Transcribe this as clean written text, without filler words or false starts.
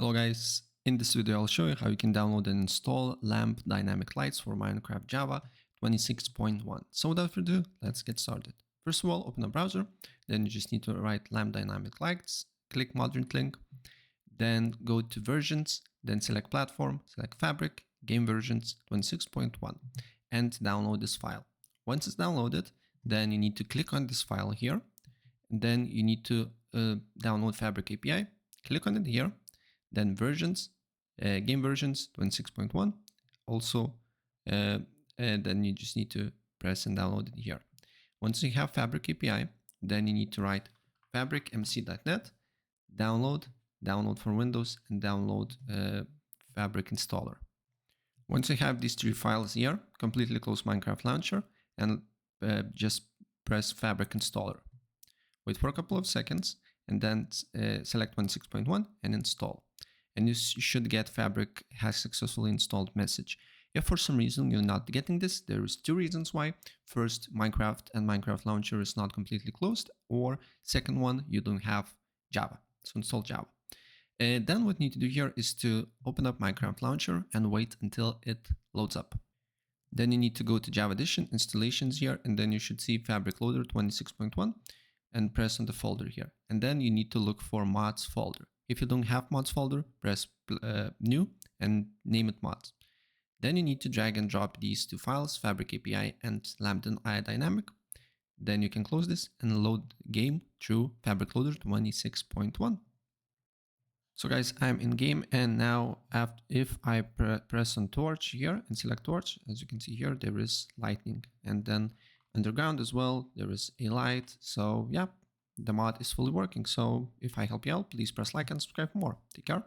Hello guys, in this video I'll show you how you can download and install LambDynamicLights for Minecraft Java 26.1. So without further ado, let's get started. First of all, open a browser, then you just need to write LambDynamicLights, click Moderate link, then go to versions, then select platform, select fabric, game versions 26.1 and download this file. Once it's downloaded, then you need to click on this file here, and then you need to download Fabric API, click on it here, then versions, game versions 26.1, also, and then you just need to press and download it here. Once you have Fabric API, then you need to write fabricmc.net, download for Windows, and download Fabric installer. Once you have these three files here, completely close Minecraft launcher and just press Fabric installer. Wait for a couple of seconds and then select 26.1 and install. And you should get Fabric has successfully installed message. If for some reason you're not getting this, there is two reasons why. First, Minecraft and Minecraft launcher is not completely closed, or second one, you don't have Java. So install Java. Then what you need to do here is to open up Minecraft launcher and wait until it loads up. Then you need to go to Java Edition installations here, and then you should see Fabric Loader 26.1 and press on the folder here. And then you need to look for mods folder. If you don't have mods folder, press new and name it mods. Then you need to drag and drop these two files, Fabric API and LambDynamic. Then you can close this and load game through Fabric Loader 26.1. So guys, I'm in game, and now if I press on torch here and select torch, as you can see here, there is lightning, and then underground as well, there is a light. So yeah, the mod is fully working. So if I help you out, please press like and subscribe for more. Take care.